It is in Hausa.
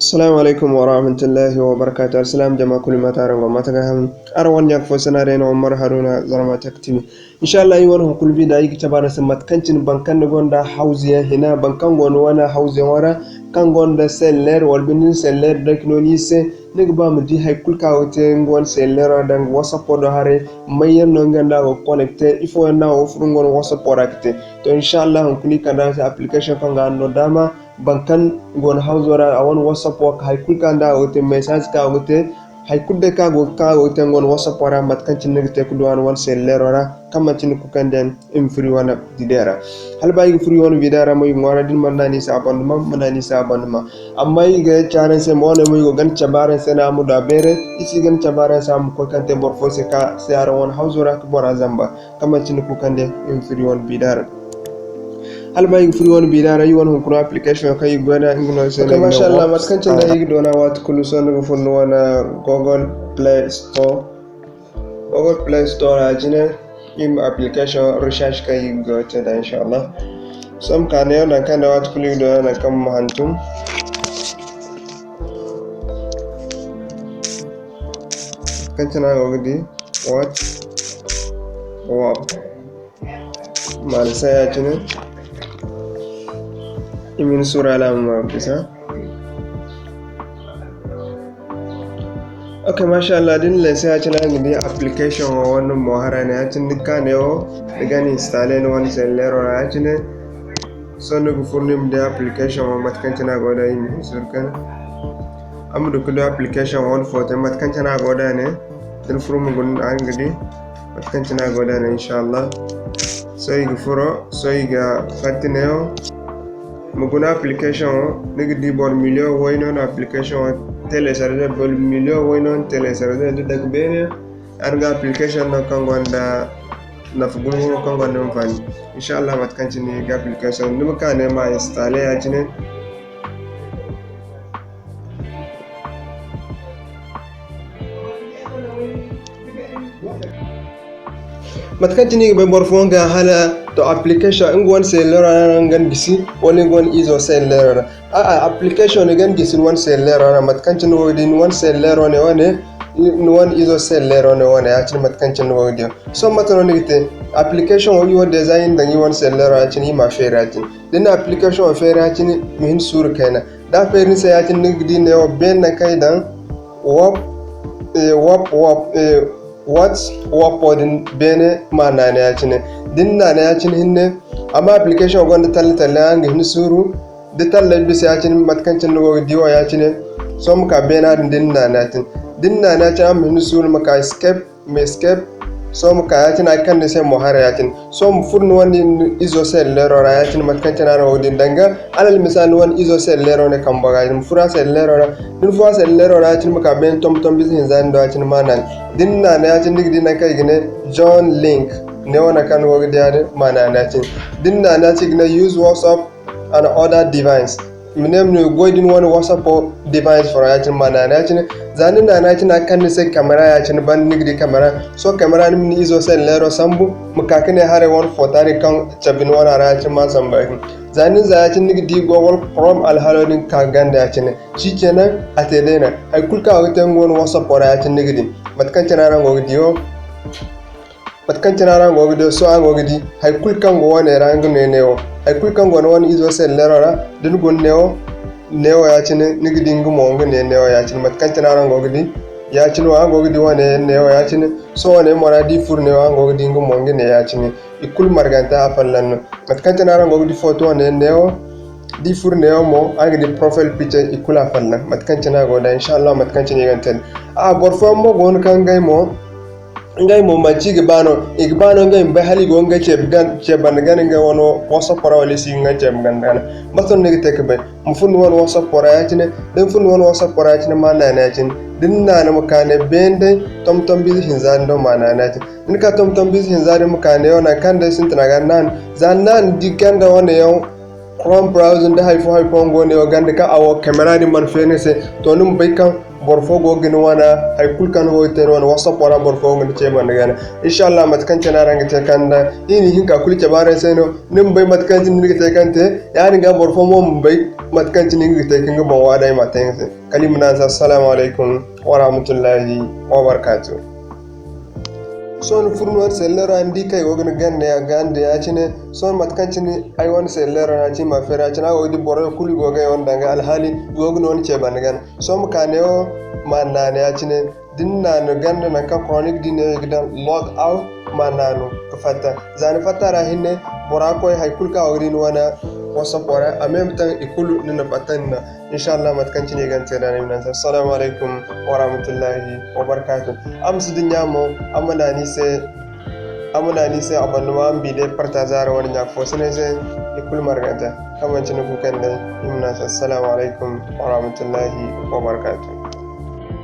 Assalamu alaikum wa rahmatullahi wa barakatuh. Assalam jama'a kulli mataran wa matagaham arwan yak fo sanare no Umar Haruna zarma taktimi. Inshallah yi wani kulbi da yi tabara samat kancin bankan da gonda hauziya hina bankan gon wana hauziya wara kan gonda seller wal binin seller da kinoni se nig ba mu di hay kulka wote ngon seller dan WhatsApp do hare mayen no nganda go connecte ifo na o furu ngon WhatsApp rakte to inshallah kuni kada application kan ga no dama bankan gon hawzora awon WhatsApp wak hay kulkanda wote message ka wote hay kudde ka wote ngon WhatsApp wara matkan cinnigte ku duwan won sellerora kama cin ku kanden free wana didera hal bayi free won vidara moy ngora din manani sa abanduma amma yiga charen se mo ne moy go gan chabaren se na muda bere isi gan chabaren sa mu ko kante bor fo se ka se ara won hawzora ko bora zamba kama cin ku kande free won vidara alba yi free won bidara yi won kuna application kai gona ingno se ne masha Allah matkancin da yi dona wat kullu son go fon wana Google Play Store ajine im application research kai go ta da insha Allah sam kane na kan da wat kullu dona na kam hantum kancana go di what mal sai ajine imin sura lamma bisa okay masha Allah din le sai acina ngidi application won mo harane acin dikane o digani installer no won sellero acine sonu bu furnim de application o matkancina goda imi surkan amdu kudo application won foto matkancina goda ne din furum gun angidi matkancina goda ne inshallah so yi furo so yi ga fatineo muguna application nigi di bon milio waynon application télécharger bol milio waynon télécharger de dag bene arga application no kangonda na fugungo kangonda mfani inshallah matkanchini ga application numa kane ma installer ajine matkanchini be borfonga hala to application ngon seller ngan gisi woni ngon izo seller application ngan gisi won seller matkancin wodin won seller one won izo seller one acin matkancin wodi so matano nigite application woni won design dan won seller acin ma feratin den application feratin min sur kana da ferin sai acin nigidi ne o ben kai dan wapodin bene mana ne acine dinna ne acine hinne amma application gonda talle angi hin suru de talle bi sai acine matkancin no diwa acine so muka bena dinna na acine am hin suru maka escape so muka acine akan ne sai mohara acine so mu furnu wani izo sellero ra acine matkancin na wodin danga alal misal wani izo sellero ne kan baga mu fura sellero ra din fura sellero ra acine muka ben tom bi hin zan do acine manan dinna ne acin digdi na kai gine John link ne wana kan wogdi ade mana na acin dinna na ci gine use WhatsApp and other device minem ne godin wani WhatsApp device for acin mana na acin zanin na acin kan ne sai camera ya acin ban digdi camera so camera ni izo sai lero sambu mukakine hare won fotari kan chabin wana ra acin ma samba zanin za acin digdi Google Chrome alhalodin ka ganda acin shikenan atedena ay kulka wutan won WhatsApp ra acin digdi matkancina rango gidi so ango gidi hay kulkan go wone rango neo hay kulkan go won izo sellerora din gon neo ya cin nigidi ngumo ngene neo ya cin matkancina rango gidi ya cin wango gidi wone neo ya cin so wone moradi furne wango gidi ngumo ngene ya cin ikul marganta afallan matkancina rango gidi photo wone neo di furneo mo agdi profile picture ikula fanna matkancina go da inshallah matkancini ganten borfo mo gon kan ngai mo machi igbano ngai mbe hali go ngai cheban ngai wono WhatsApp para wali si ngai cheban ngana maton ne tekbe mfun won WhatsApp para yatine den fun won WhatsApp para yatine mana na yatin dinna na mukane bende tom bi hinzan do mana na yatin in ka tom bi hinzan mukane ona kan da sin tanaga nan zannan diganda wona yo Chrome browser da haifo ngone o gande ka awo camera ni man fene se to num bai kan borfo go gin wana hay kulkan go ite wana whatsapp wana borfo go ce ban gana inshallah matkan ce na ranga te kanda ini hinka kulce bare seno nim bai matkan tin ni te kante yani ga borfo mo bai matkan tin ni te kinga bon wada matan kalimuna assalamu alaikum wa rahmatullahi wa barakatuh son furnuwar sellera andi kai wogin gande ya gande ya cine son matkancini ai wani sellera na ci ma fera cina go di boro kuli go ga on danga alhali wogin woni ce ban gan son kane o manane ya cine dinna no gande na ka chronic dinne gidan log out manano ka fata zani fatara hinne bora koy hay kulka wogin wana whatsapp wara en même temps ikulu nina fatanna inshallah matkancini gante da ne assalamu alaikum wa rahmatullahi wa barakatuh amsu dinyamo amana ni se abonnement bi de partager wani nya fo sene se ikul margata kamancin ku kan da imna assalamu alaikum wa rahmatullahi wa barakatuh